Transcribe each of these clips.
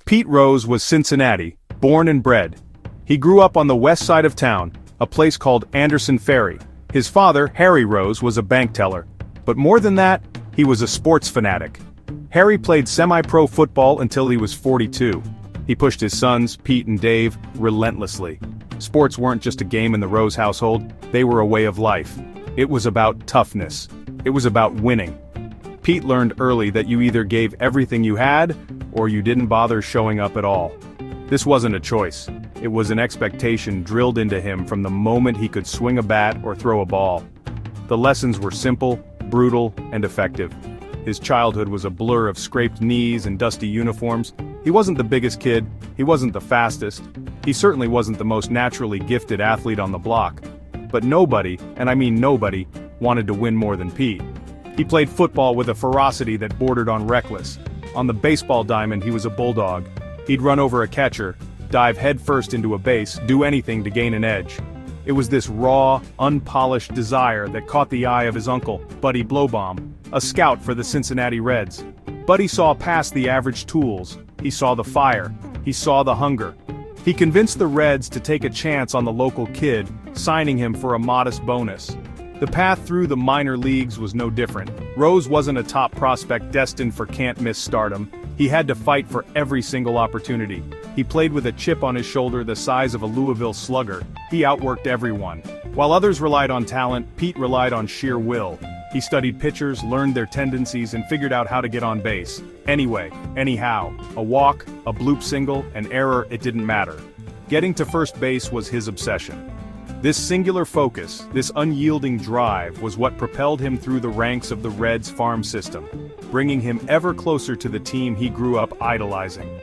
Pete Rose was Cincinnati, born and bred. He grew up on the west side of town, a place called Anderson Ferry. His father, Harry Rose, was a bank teller. But more than that, he was a sports fanatic. Harry played semi-pro football until he was 42. He pushed his sons, Pete and Dave, relentlessly. Sports weren't just a game in the Rose household, they were a way of life. It was about toughness. It was about winning. Pete learned early that you either gave everything you had, or you didn't bother showing up at all. This wasn't a choice. It was an expectation drilled into him from the moment he could swing a bat or throw a ball. The lessons were simple, brutal, and effective. His childhood was a blur of scraped knees and dusty uniforms. He wasn't the biggest kid, he wasn't the fastest, he certainly wasn't the most naturally gifted athlete on the block. But nobody, and I mean nobody, wanted to win more than Pete. He played football with a ferocity that bordered on reckless. On the baseball diamond he was a bulldog. He'd run over a catcher, dive headfirst into a base, do anything to gain an edge. It was this raw, unpolished desire that caught the eye of his uncle, Buddy Blowbaum, a scout for the Cincinnati Reds. Buddy saw past the average tools. He saw the fire. He saw the hunger. He convinced the Reds to take a chance on the local kid, signing him for a modest bonus. The path through the minor leagues was no different. Rose wasn't a top prospect destined for can't-miss stardom. He had to fight for every single opportunity. He played with a chip on his shoulder the size of a Louisville Slugger. He outworked everyone. While others relied on talent, Pete relied on sheer will. He studied pitchers, learned their tendencies, and figured out how to get on base. Anyway, anyhow. A walk, a bloop single, an error, it didn't matter. Getting to first base was his obsession. This singular focus, this unyielding drive, was what propelled him through the ranks of the Reds farm system, bringing him ever closer to the team he grew up idolizing.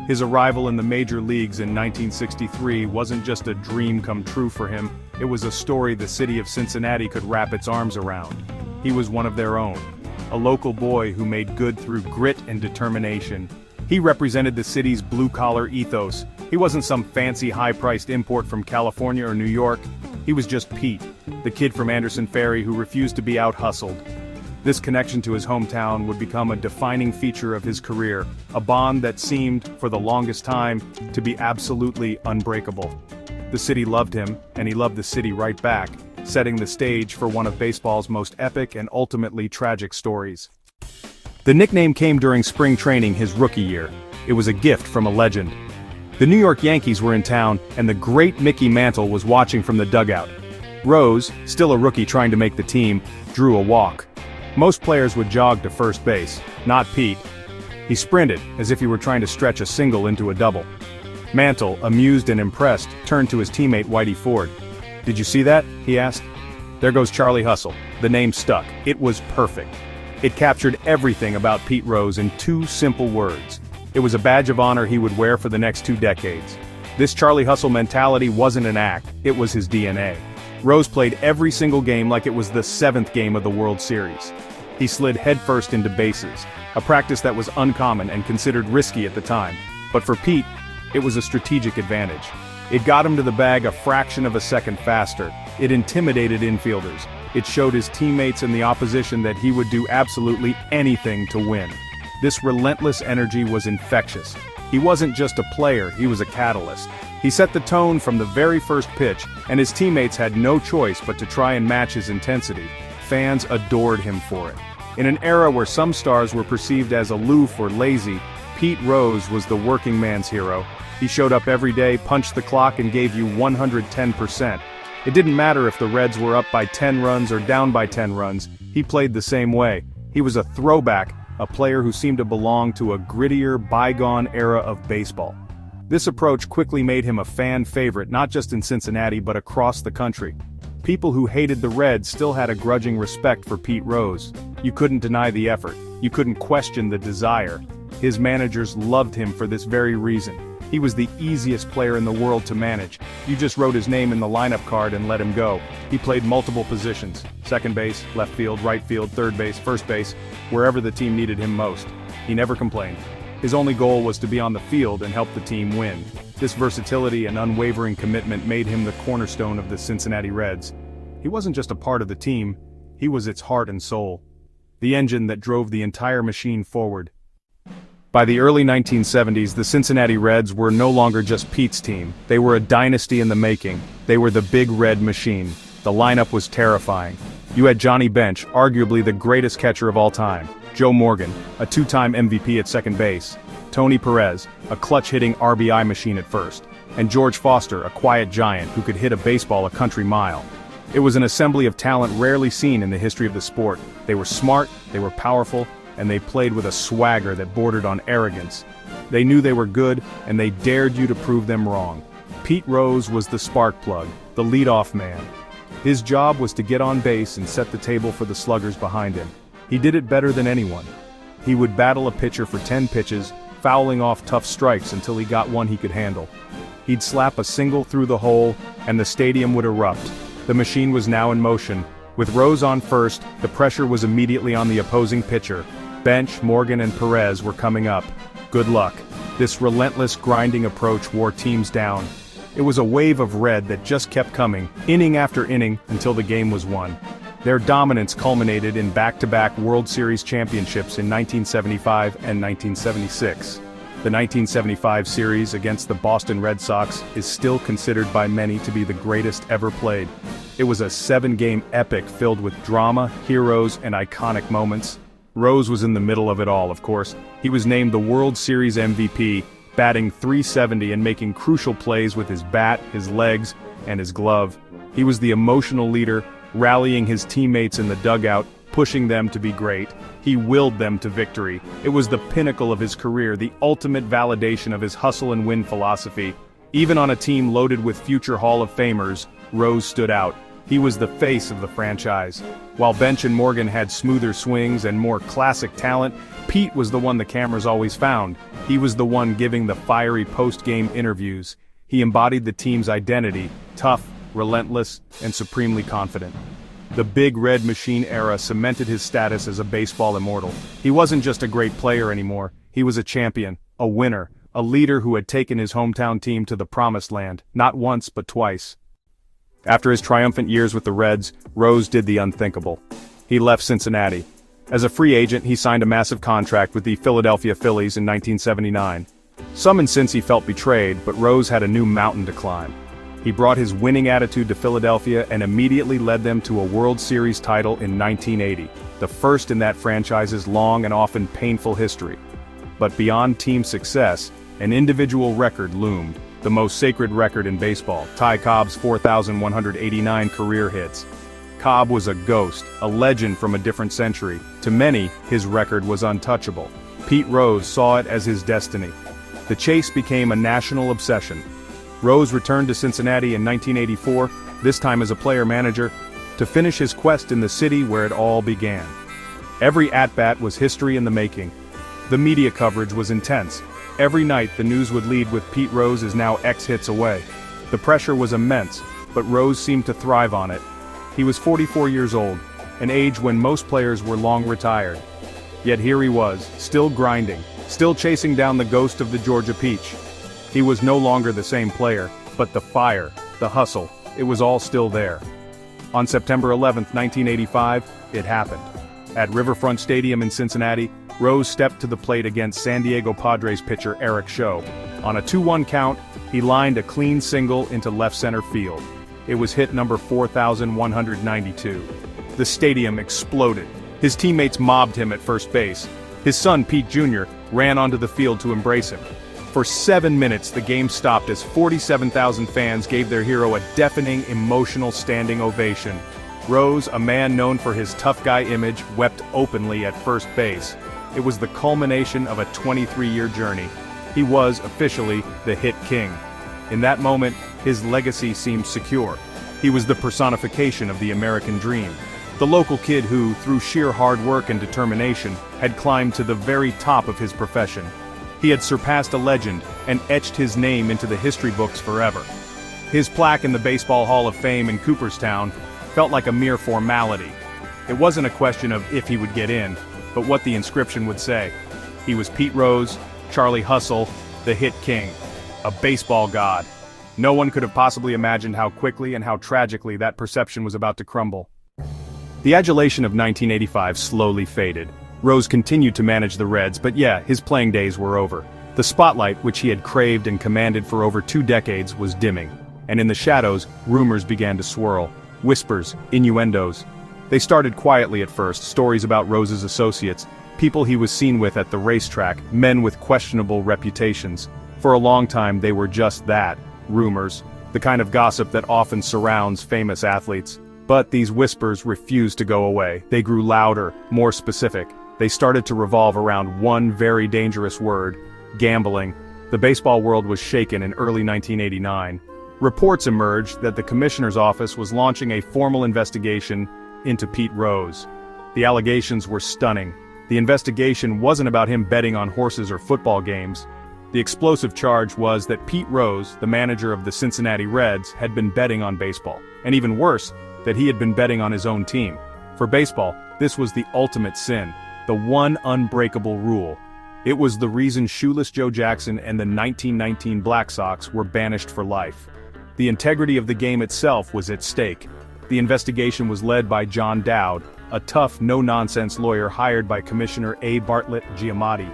His arrival in the major leagues in 1963 wasn't just a dream come true for him, it was a story the city of Cincinnati could wrap its arms around. He was one of their own, a local boy who made good through grit and determination. He represented the city's blue-collar ethos. He wasn't some fancy high-priced import from California or New York. He was just Pete, the kid from Anderson Ferry who refused to be out-hustled. This connection to his hometown would become a defining feature of his career, a bond that seemed, for the longest time, to be absolutely unbreakable. The city loved him, and he loved the city right back, setting the stage for one of baseball's most epic and ultimately tragic stories. The nickname came during spring training his rookie year. It was a gift from a legend. The New York Yankees were in town, and the great Mickey Mantle was watching from the dugout. Rose, still a rookie trying to make the team, drew a walk. Most players would jog to first base, not Pete. He sprinted, as if he were trying to stretch a single into a double. Mantle, amused and impressed, turned to his teammate Whitey Ford. "Did you see that?" he asked. "There goes Charlie Hustle." The name stuck. It was perfect. It captured everything about Pete Rose in two simple words. It was a badge of honor he would wear for the next 2 decades. This Charlie Hustle mentality wasn't an act, it was his DNA. Rose played every single game like it was the 7th game of the World Series. He slid headfirst into bases, a practice that was uncommon and considered risky at the time. But for Pete, it was a strategic advantage. It got him to the bag a fraction of a second faster. It intimidated infielders. It showed his teammates and the opposition that he would do absolutely anything to win. This relentless energy was infectious. He wasn't just a player, he was a catalyst. He set the tone from the very first pitch, and his teammates had no choice but to try and match his intensity. Fans adored him for it. In an era where some stars were perceived as aloof or lazy, Pete Rose was the working man's hero. He showed up every day, punched the clock, and gave you 110%. It didn't matter if the Reds were up by 10 runs or down by 10 runs, he played the same way. He was a throwback, a player who seemed to belong to a grittier, bygone era of baseball. This approach quickly made him a fan favorite not just in Cincinnati but across the country. People who hated the Reds still had a grudging respect for Pete Rose. You couldn't deny the effort. You couldn't question the desire. His managers loved him for this very reason. He was the easiest player in the world to manage. You just wrote his name in the lineup card and let him go. He played multiple positions: second base, left field, right field, third base, first base, wherever the team needed him most. He never complained. His only goal was to be on the field and help the team win. This versatility and unwavering commitment made him the cornerstone of the Cincinnati Reds. He wasn't just a part of the team, he was its heart and soul. The engine that drove the entire machine forward. By the early 1970s, the Cincinnati Reds were no longer just Pete's team. They were a dynasty in the making. They were the Big Red Machine. The lineup was terrifying. You had Johnny Bench, arguably the greatest catcher of all time. Joe Morgan, a two-time MVP at second base. Tony Perez, a clutch-hitting RBI machine at first. And George Foster, a quiet giant who could hit a baseball a country mile. It was an assembly of talent rarely seen in the history of the sport. They were smart, they were powerful, and they played with a swagger that bordered on arrogance. They knew they were good, and they dared you to prove them wrong. Pete Rose was the spark plug, the leadoff man. His job was to get on base and set the table for the sluggers behind him. He did it better than anyone. He would battle a pitcher for 10 pitches, fouling off tough strikes until he got one he could handle. He'd slap a single through the hole, and the stadium would erupt. The machine was now in motion. With Rose on first, the pressure was immediately on the opposing pitcher. Bench, Morgan, and Perez were coming up. Good luck. This relentless grinding approach wore teams down. It was a wave of red that just kept coming, inning after inning, until the game was won. Their dominance culminated in back-to-back World Series championships in 1975 and 1976. The 1975 series against the Boston Red Sox is still considered by many to be the greatest ever played. It was a 7-game epic filled with drama, heroes, and iconic moments. Rose was in the middle of it all, of course. He was named the World Series MVP, batting .370 and making crucial plays with his bat, his legs, and his glove. He was the emotional leader, rallying his teammates in the dugout, pushing them to be great. He willed them to victory. It was the pinnacle of his career, the ultimate validation of his hustle and win philosophy. Even on a team loaded with future Hall of Famers, Rose stood out. He was the face of the franchise. While Bench and Morgan had smoother swings and more classic talent, Pete was the one the cameras always found. He was the one giving the fiery post-game interviews. He embodied the team's identity, tough, relentless, and supremely confident. The Big Red Machine era cemented his status as a baseball immortal. He wasn't just a great player anymore. He was a champion, a winner, a leader who had taken his hometown team to the promised land, not once but twice. After his triumphant years with the Reds, Rose did the unthinkable. He left Cincinnati. As a free agent, he signed a massive contract with the Philadelphia Phillies in 1979. Some in Cincy felt betrayed, but Rose had a new mountain to climb. He brought his winning attitude to Philadelphia and immediately led them to a World Series title in 1980, the first in that franchise's long and often painful history. But beyond team success, an individual record loomed, the most sacred record in baseball, Ty Cobb's 4,189 career hits. Cobb was a ghost, a legend from a different century. To many, his record was untouchable. Pete Rose saw it as his destiny. The chase became a national obsession. Rose returned to Cincinnati in 1984, this time as a player-manager, to finish his quest in the city where it all began. Every at-bat was history in the making. The media coverage was intense. Every night the news would lead with Pete Rose is now X hits away. The pressure was immense, but Rose seemed to thrive on it. He was 44 years old, an age when most players were long retired. Yet here he was, still grinding, still chasing down the ghost of the Georgia Peach. He was no longer the same player, but the fire, the hustle, it was all still there. On September 11, 1985, it happened. At Riverfront Stadium in Cincinnati, Rose stepped to the plate against San Diego Padres pitcher Eric Show. On a 2-1 count, he lined a clean single into left center field. It was hit number 4,192. The stadium exploded. His teammates mobbed him at first base. His son, Pete Jr., ran onto the field to embrace him. For 7 minutes, the game stopped as 47,000 fans gave their hero a deafening, emotional standing ovation. Rose, a man known for his tough guy image, wept openly at first base. It was the culmination of a 23-year journey. He was, officially, the hit king. In that moment, his legacy seemed secure. He was the personification of the American dream. The local kid who, through sheer hard work and determination, had climbed to the very top of his profession. He had surpassed a legend and etched his name into the history books forever. His plaque in the Baseball Hall of Fame in Cooperstown felt like a mere formality. It wasn't a question of if he would get in, but what the inscription would say. He was Pete Rose, Charlie Hustle, the hit king, a baseball god. No one could have possibly imagined how quickly and how tragically that perception was about to crumble. The adulation of 1985 slowly faded. Rose continued to manage the Reds, but yeah, his playing days were over. The spotlight, which he had craved and commanded for over 2 decades, was dimming. And in the shadows, rumors began to swirl. Whispers, innuendos. They started quietly at first, stories about Rose's associates, people he was seen with at the racetrack, men with questionable reputations. For a long time they were just that, rumors, the kind of gossip that often surrounds famous athletes. But these whispers refused to go away. They grew louder, more specific. They started to revolve around one very dangerous word: gambling. The baseball world was shaken in early 1989. Reports emerged that the commissioner's office was launching a formal investigation into Pete Rose. The allegations were stunning. The investigation wasn't about him betting on horses or football games. The explosive charge was that Pete Rose, the manager of the Cincinnati Reds, had been betting on baseball. And even worse, that he had been betting on his own team. For baseball, this was the ultimate sin, the one unbreakable rule. It was the reason Shoeless Joe Jackson and the 1919 Black Sox were banished for life. The integrity of the game itself was at stake. The investigation was led by John Dowd, a tough, no-nonsense lawyer hired by Commissioner A. Bartlett Giamatti.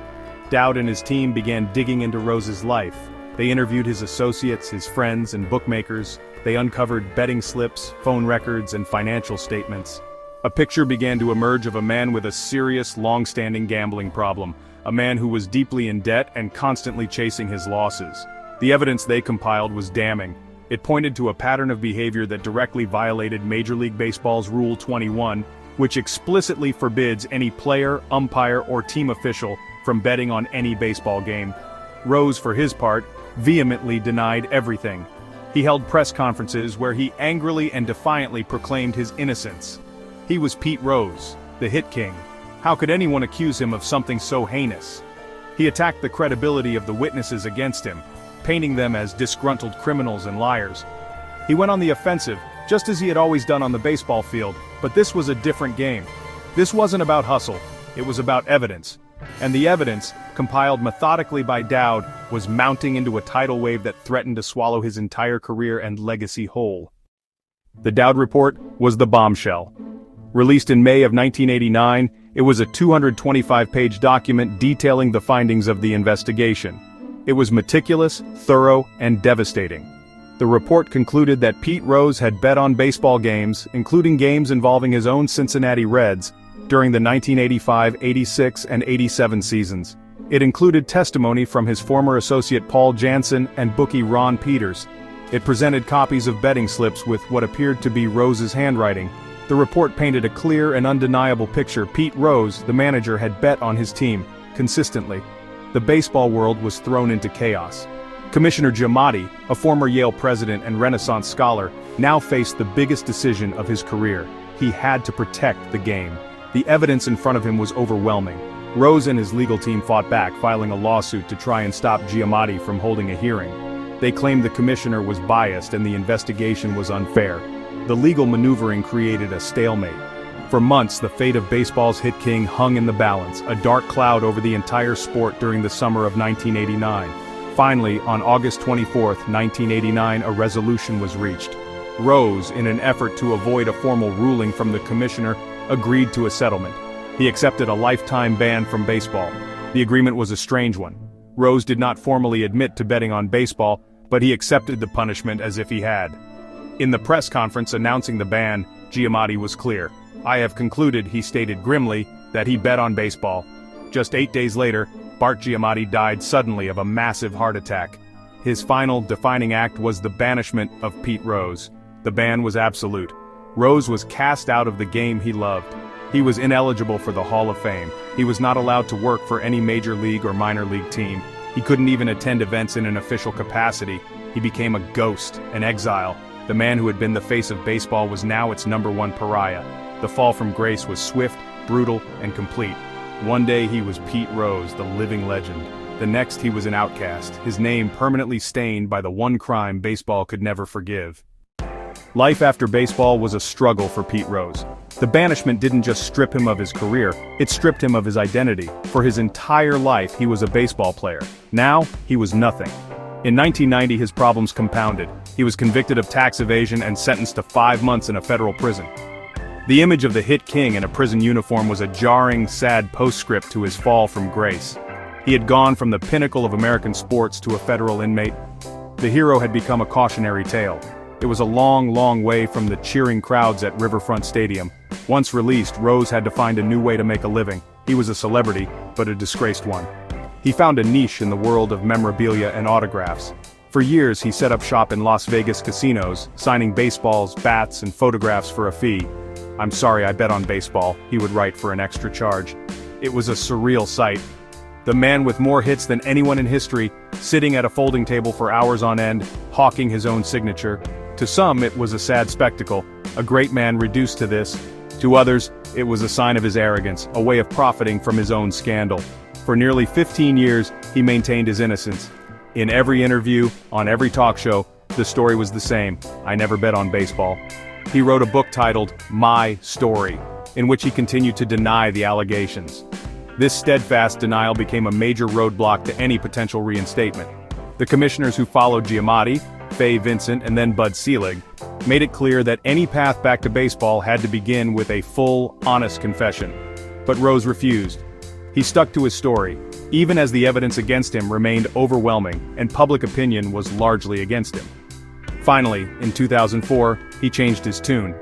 Dowd and his team began digging into Rose's life. They interviewed his associates, his friends, and bookmakers. They uncovered betting slips, phone records, and financial statements. A picture began to emerge of a man with a serious, long-standing gambling problem, a man who was deeply in debt and constantly chasing his losses. The evidence they compiled was damning. It pointed to a pattern of behavior that directly violated Major League Baseball's Rule 21, which explicitly forbids any player, umpire, or team official from betting on any baseball game. Rose, for his part, vehemently denied everything. He held press conferences where he angrily and defiantly proclaimed his innocence. He was Pete Rose, the hit king. How could anyone accuse him of something so heinous? He attacked the credibility of the witnesses against him, painting them as disgruntled criminals and liars. He went on the offensive, just as he had always done on the baseball field, but this was a different game. This wasn't about hustle, it was about evidence. And the evidence, compiled methodically by Dowd, was mounting into a tidal wave that threatened to swallow his entire career and legacy whole. The Dowd Report was the bombshell. Released in May of 1989, it was a 225-page document detailing the findings of the investigation. It was meticulous, thorough, and devastating. The report concluded that Pete Rose had bet on baseball games, including games involving his own Cincinnati Reds, during the 1985, 86, and 87 seasons. It included testimony from his former associate Paul Jansen and bookie Ron Peters. It presented copies of betting slips with what appeared to be Rose's handwriting. The report painted a clear and undeniable picture. Pete Rose, the manager, had bet on his team, consistently. The baseball world was thrown into chaos. Commissioner Giamatti, a former Yale president and Renaissance scholar, now faced the biggest decision of his career. He had to protect the game. The evidence in front of him was overwhelming. Rose and his legal team fought back, filing a lawsuit to try and stop Giamatti from holding a hearing. They claimed the commissioner was biased and the investigation was unfair. The legal maneuvering created a stalemate. For months, the fate of baseball's hit king hung in the balance, a dark cloud over the entire sport during the summer of 1989. Finally, on August 24, 1989, a resolution was reached. Rose, in an effort to avoid a formal ruling from the commissioner, agreed to a settlement. He accepted a lifetime ban from baseball. The agreement was a strange one. Rose did not formally admit to betting on baseball, but he accepted the punishment as if he had. In the press conference announcing the ban, Giamatti was clear. "I have concluded," he stated grimly, "that he bet on baseball." Just 8 days later, Bart Giamatti died suddenly of a massive heart attack. His final, defining act was the banishment of Pete Rose. The ban was absolute. Rose was cast out of the game he loved. He was ineligible for the Hall of Fame. He was not allowed to work for any major league or minor league team. He couldn't even attend events in an official capacity. He became a ghost, an exile. The man who had been the face of baseball was now its #1 pariah. The fall from grace was swift, brutal, and complete. One day he was Pete Rose, the living legend. The next he was an outcast, his name permanently stained by the one crime baseball could never forgive. Life after baseball was a struggle for Pete Rose. The banishment didn't just strip him of his career, it stripped him of his identity. For his entire life he was a baseball player. Now, he was nothing. In 1990 his problems compounded. He was convicted of tax evasion and sentenced to 5 months in a federal prison. The image of the hit king in a prison uniform was a jarring, sad postscript to his fall from grace. He had gone from the pinnacle of American sports to a federal inmate. The hero had become a cautionary tale. It was a long, long way from the cheering crowds at Riverfront Stadium. Once released, Rose had to find a new way to make a living. He was a celebrity, but a disgraced one. He found a niche in the world of memorabilia and autographs. For years he set up shop in Las Vegas casinos, signing baseballs, bats, and photographs for a fee. "I'm sorry I bet on baseball," he would write for an extra charge. It was a surreal sight. The man with more hits than anyone in history, sitting at a folding table for hours on end, hawking his own signature. To some it was a sad spectacle, a great man reduced to this. To others, it was a sign of his arrogance, a way of profiting from his own scandal. For nearly 15 years, he maintained his innocence. In every interview, on every talk show, the story was the same: "I never bet on baseball." He wrote a book titled My Story, in which he continued to deny the allegations. This steadfast denial became a major roadblock to any potential reinstatement. The commissioners who followed Giamatti, Fay Vincent, and then Bud Selig, made it clear that any path back to baseball had to begin with a full, honest confession. But Rose refused. He stuck to his story, even as the evidence against him remained overwhelming and public opinion was largely against him. Finally, in 2004, he changed his tune.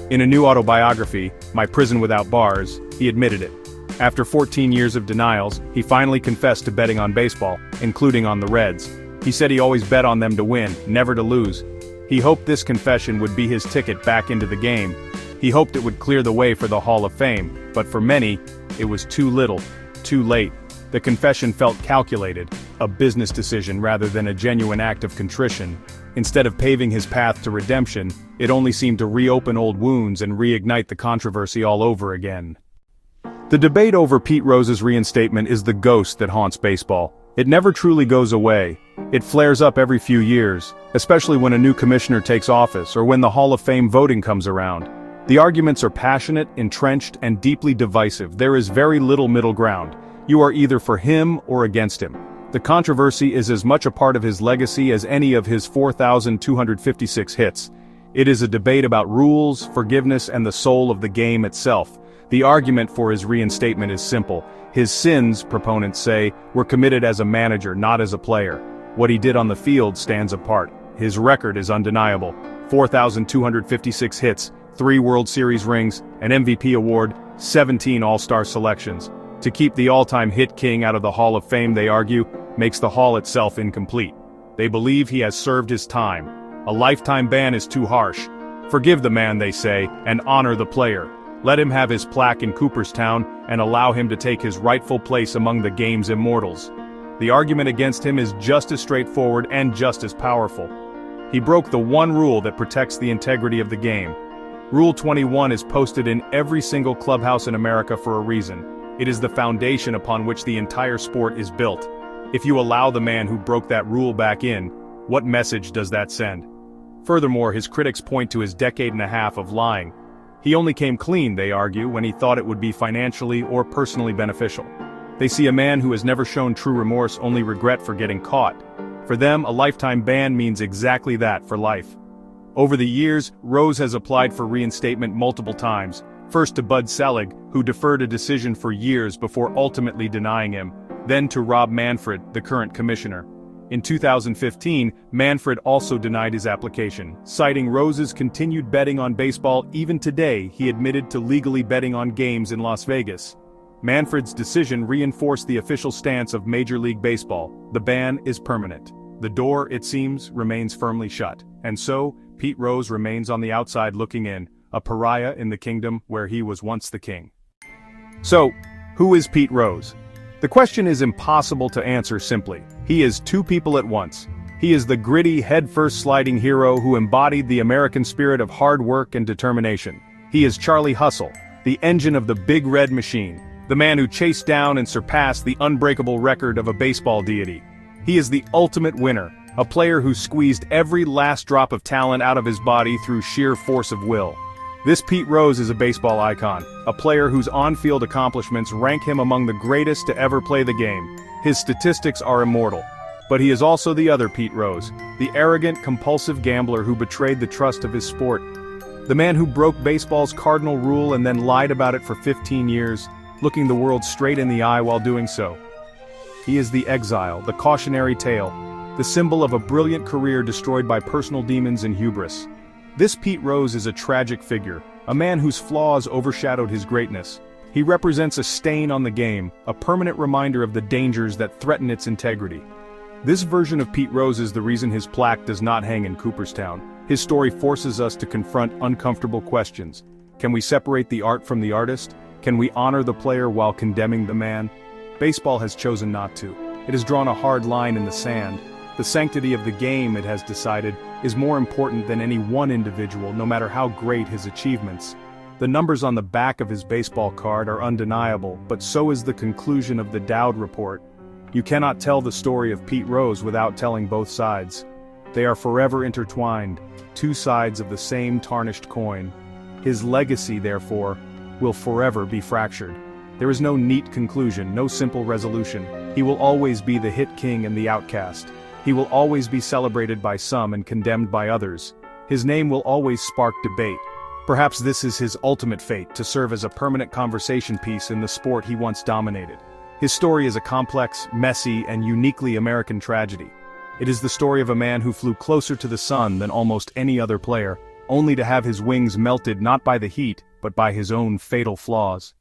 In a new autobiography, My Prison Without Bars, he admitted it. After 14 years of denials, he finally confessed to betting on baseball, including on the Reds. He said he always bet on them to win, never to lose. He hoped this confession would be his ticket back into the game. He hoped it would clear the way for the Hall of Fame, but for many, it was too little, too late. The confession felt calculated, a business decision rather than a genuine act of contrition. Instead of paving his path to redemption, it only seemed to reopen old wounds and reignite the controversy all over again. The debate over Pete Rose's reinstatement is the ghost that haunts baseball. It never truly goes away. It flares up every few years, especially when a new commissioner takes office or when the Hall of Fame voting comes around. The arguments are passionate, entrenched, and deeply divisive. There is very little middle ground. You are either for him or against him. The controversy is as much a part of his legacy as any of his 4,256 hits. It is a debate about rules, forgiveness, and the soul of the game itself. The argument for his reinstatement is simple. His sins, proponents say, were committed as a manager, not as a player. What he did on the field stands apart. His record is undeniable. 4,256 hits, 3 World Series rings, an MVP award, 17 All-Star selections. To keep the all-time hit king out of the Hall of Fame, they argue, makes the Hall itself incomplete. They believe he has served his time. A lifetime ban is too harsh. Forgive the man, they say, and honor the player. Let him have his plaque in Cooperstown and allow him to take his rightful place among the game's immortals. The argument against him is just as straightforward and just as powerful. He broke the one rule that protects the integrity of the game. Rule 21 is posted in every single clubhouse in America for a reason. It is the foundation upon which the entire sport is built. If you allow the man who broke that rule back in, what message does that send? Furthermore, his critics point to his decade and a half of lying. He only came clean, they argue, when he thought it would be financially or personally beneficial. They see a man who has never shown true remorse, only regret for getting caught. For them, a lifetime ban means exactly that for life. Over the years, Rose has applied for reinstatement multiple times, first to Bud Selig, who deferred a decision for years before ultimately denying him, then to Rob Manfred, the current commissioner. In 2015, Manfred also denied his application, citing Rose's continued betting on baseball. Even today, he admitted to legally betting on games in Las Vegas. Manfred's decision reinforced the official stance of Major League Baseball. The ban is permanent. The door, it seems, remains firmly shut. And so, Pete Rose remains on the outside looking in, a pariah in the kingdom where he was once the king. So, who is Pete Rose? The question is impossible to answer simply. He is two people at once. He is the gritty, headfirst sliding hero who embodied the American spirit of hard work and determination. He is Charlie Hustle, the engine of the Big Red Machine, the man who chased down and surpassed the unbreakable record of a baseball deity. He is the ultimate winner, a player who squeezed every last drop of talent out of his body through sheer force of will. This Pete Rose is a baseball icon, a player whose on-field accomplishments rank him among the greatest to ever play the game. His statistics are immortal. But he is also the other Pete Rose, the arrogant, compulsive gambler who betrayed the trust of his sport. The man who broke baseball's cardinal rule and then lied about it for 15 years, looking the world straight in the eye while doing so. He is the exile, the cautionary tale, the symbol of a brilliant career destroyed by personal demons and hubris. This Pete Rose is a tragic figure, a man whose flaws overshadowed his greatness. He represents a stain on the game, a permanent reminder of the dangers that threaten its integrity. This version of Pete Rose is the reason his plaque does not hang in Cooperstown. His story forces us to confront uncomfortable questions. Can we separate the art from the artist? Can we honor the player while condemning the man? Baseball has chosen not to. It has drawn a hard line in the sand. The sanctity of the game, it has decided, is more important than any one individual, no matter how great his achievements. The numbers on the back of his baseball card are undeniable, but so is the conclusion of the Dowd report. You cannot tell the story of Pete Rose without telling both sides. They are forever intertwined, two sides of the same tarnished coin. His legacy, therefore, will forever be fractured. There is no neat conclusion, no simple resolution. He will always be the hit king and the outcast. He will always be celebrated by some and condemned by others. His name will always spark debate. Perhaps this is his ultimate fate, to serve as a permanent conversation piece in the sport he once dominated. His story is a complex, messy, and uniquely American tragedy. It is the story of a man who flew closer to the sun than almost any other player, only to have his wings melted not by the heat, but by his own fatal flaws.